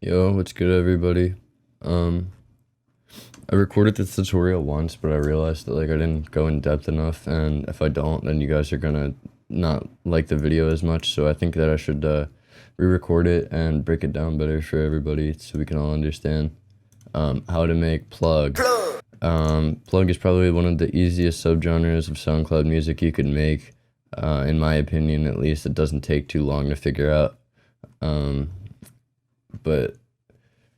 Yo, what's good everybody? Um, I recorded this tutorial once, but I realized that like I didn't go in depth enough, and if I don't, then you guys are gonna not like the video as much, so I think that I should re-record it and break it down better for everybody so we can all understand how to make Plugg. Plugg is probably one of the easiest subgenres of SoundCloud music you could make, in my opinion at least. It doesn't take too long to figure out. But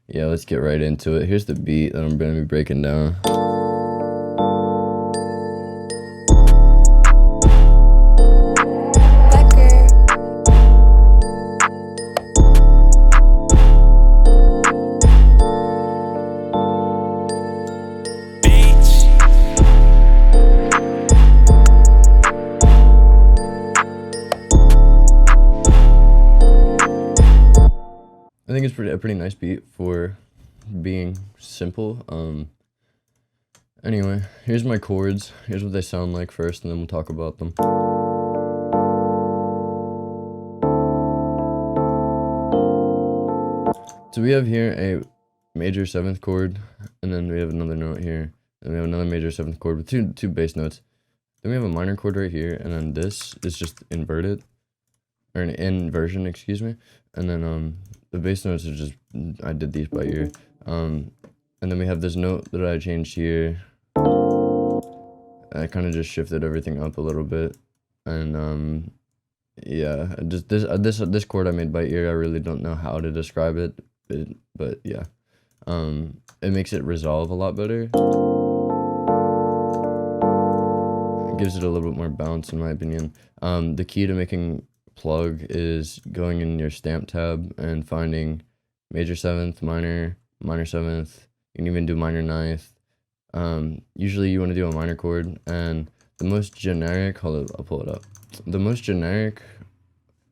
yeah, let's get right into it. Here's the beat that I'm going to be breaking down. I think it's a pretty nice beat for being simple. Anyway, here's my chords. Here's what they sound like first, and then we'll talk about them. So we have here a major 7th chord, and then we have another note here, and we have another major 7th chord with two bass notes. Then we have a minor chord right here, and then this is just inverted, or an inversion, excuse me. And then the bass notes are just, I did these by ear. And then we have this note that I changed here. I kind of just shifted everything up a little bit, and yeah, just this chord I made by ear. I really don't know how to describe it, but yeah, it makes it resolve a lot better. It gives it a little bit more bounce, in my opinion. The key to making Plugg is going in your stamp tab and finding major 7th, minor 7th. You can even do minor 9th. Usually you want to do a minor chord, and the most generic, hold it, I'll pull it up. The most generic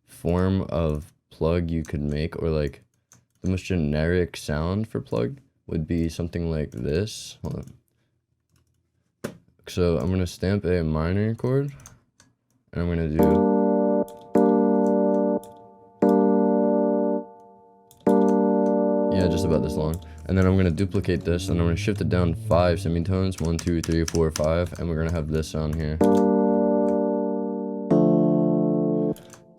form of Plugg you could make, or like the most generic sound for Plugg, would be something like this. Hold on. So I'm going to stamp a minor chord, and I'm going to do just about this long, and then I'm going to duplicate this, and I'm going to shift it down 5 semitones, 1 2 3 4 5, and we're going to have this sound here.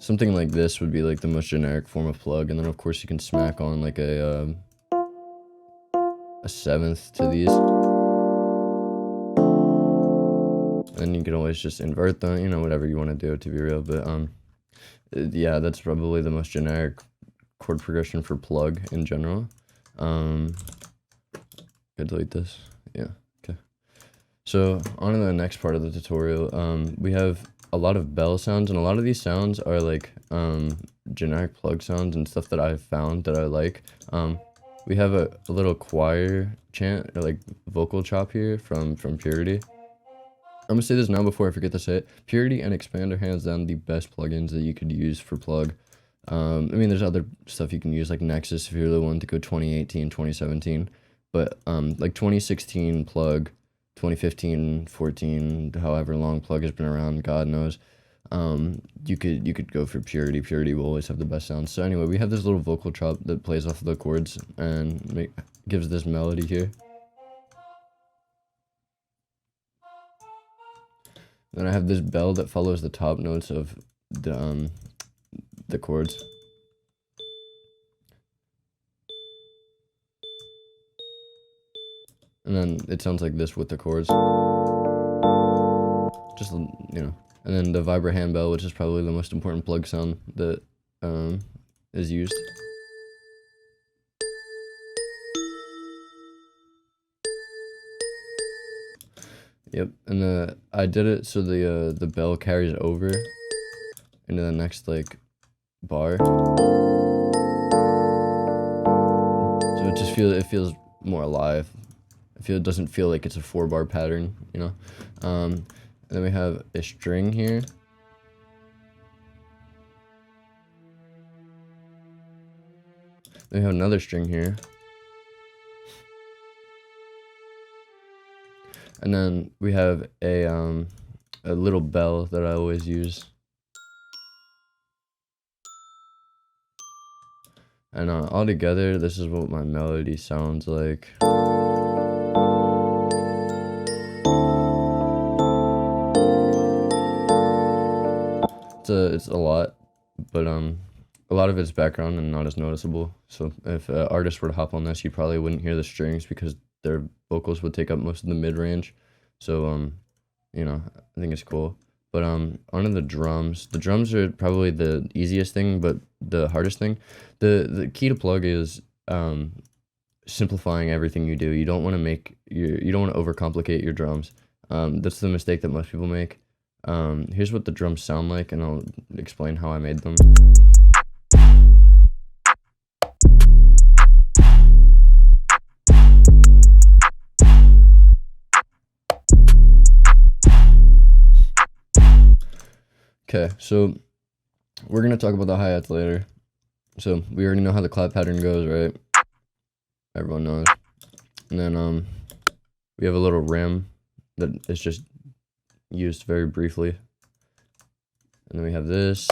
Something like this would be like the most generic form of Plugg, and then of course you can smack on like a 7th to these, and you can always just invert them, you know, whatever you want to do, to be real. But yeah, that's probably the most generic chord progression for Plugg in general. Could delete this. Yeah, okay. So on to the next part of the tutorial. We have a lot of bell sounds, and a lot of these sounds are like generic Plugg sounds and stuff that I've found that I like. We have a little choir chant, or like vocal chop here from Purity. I'm gonna say this now before I forget to say it. Purity and Expand are hands down the best plugins that you could use for Plugg. I mean, there's other stuff you can use, like Nexus, if you're the one to go 2018, 2017. But like 2016 Plugg, 2015, 14, however long Plugg has been around, God knows. You could go for Purity. Purity will always have the best sounds. So anyway, we have this little vocal chop that plays off of the chords and gives this melody here. Then I have this bell that follows the top notes of the chords. And then it sounds like this with the chords. Just, you know. And then the vibra handbell, which is probably the most important Plugg sound that is used. Yep, and I did it so the bell carries over into the next like bar. So it feels more alive. It doesn't feel like it's a 4-bar pattern, you know. And then we have a string here. Then we have another string here. And then we have a little bell that I always use. And all together, this is what my melody sounds like. It's a lot, but a lot of it's background and not as noticeable. So if an artist were to hop on this, you probably wouldn't hear the strings because their vocals would take up most of the mid range. So you know, I think it's cool. But onto the drums. The drums are probably the easiest thing, but the hardest thing. The key to Plugg is simplifying everything you do. You don't want to make you don't want to overcomplicate your drums. That's the mistake that most people make. Here's what the drums sound like, and I'll explain how I made them. Okay, so we're gonna talk about the hi-hats later. So we already know how the clap pattern goes, right? Everyone knows. And then we have a little rim that is just used very briefly. And then we have this,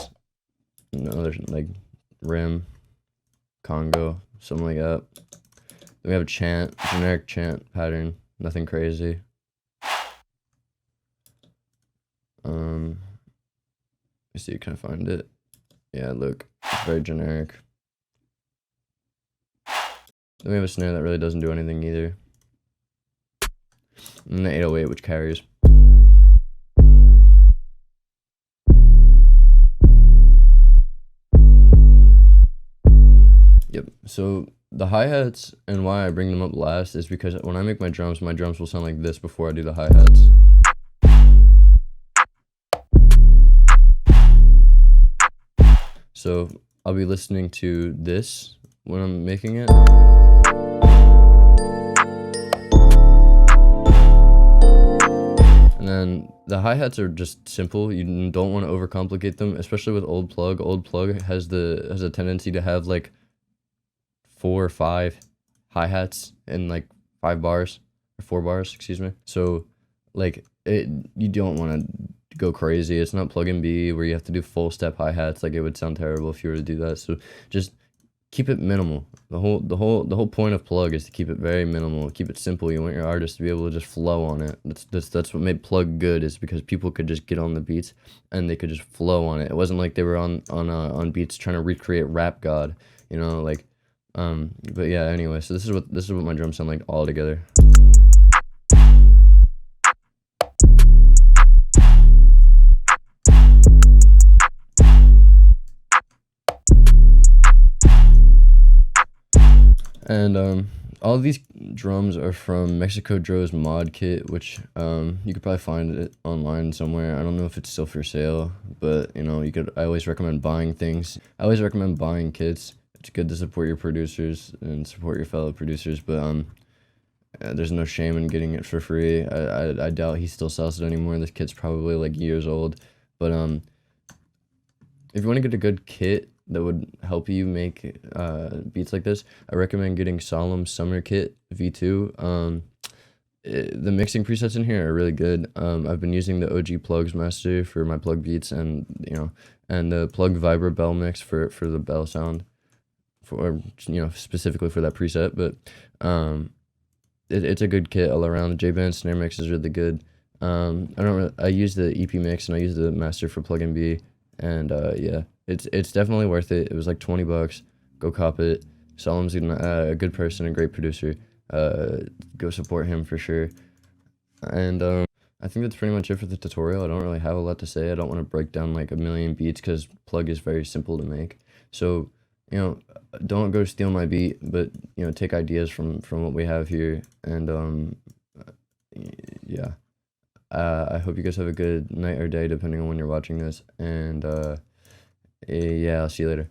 another like rim, Congo, something like that. Then we have a chant, generic chant pattern, nothing crazy. Let's see, can I find it? Yeah, look, it's very generic. Then we have a snare that really doesn't do anything either. And the 808, which carries. Yep, so the hi-hats and why I bring them up last is because when I make my drums will sound like this before I do the hi-hats. So I'll be listening to this when I'm making it. And then the hi-hats are just simple. You don't want to overcomplicate them, especially with old Plugg. Old Plugg has a tendency to have like 4 or 5 hi-hats in like 5 bars or 4 bars, excuse me. So like you don't want to go crazy. It's not plug and B where you have to do full step hi-hats. Like, it would sound terrible if you were to do that. So just keep it minimal. The whole point of Plugg is to keep it very minimal, keep it simple. You want your artist to be able to just flow on it. That's what made Plugg good, is because people could just get on the beats and they could just flow on it. It wasn't like they were on beats trying to recreate Rap God, you know, like but yeah, anyway, so this is what my drums sound like all together. And all of these drums are from Mexicodro's mod kit, which you could probably find it online somewhere. I don't know if it's still for sale, but you know, I always recommend buying things. I always recommend buying kits. It's good to support your producers and support your fellow producers, but there's no shame in getting it for free. I doubt he still sells it anymore. This kit's probably like years old, but if you want to get a good kit that would help you make beats like this, I recommend getting Solemn Summer Kit V2. The mixing presets in here are really good. I've been using the OG Plugs Master for my Plugg beats, and and the Plugg Vibra Bell mix for the bell sound, specifically for that preset. But it's a good kit all around. The J-Band snare mix is really good. I use the EP mix and I use the master for Plugg and B, and yeah, it's definitely worth it. It was like $20. Go cop it. Solemn's a good person, a great producer. Go support him for sure. And I think that's pretty much it for the tutorial. I don't really have a lot to say. I don't want to break down like a million beats because Plugg is very simple to make. So don't go steal my beat, but take ideas from what we have here. And yeah, I hope you guys have a good night or day depending on when you're watching this. And yeah, I'll see you later.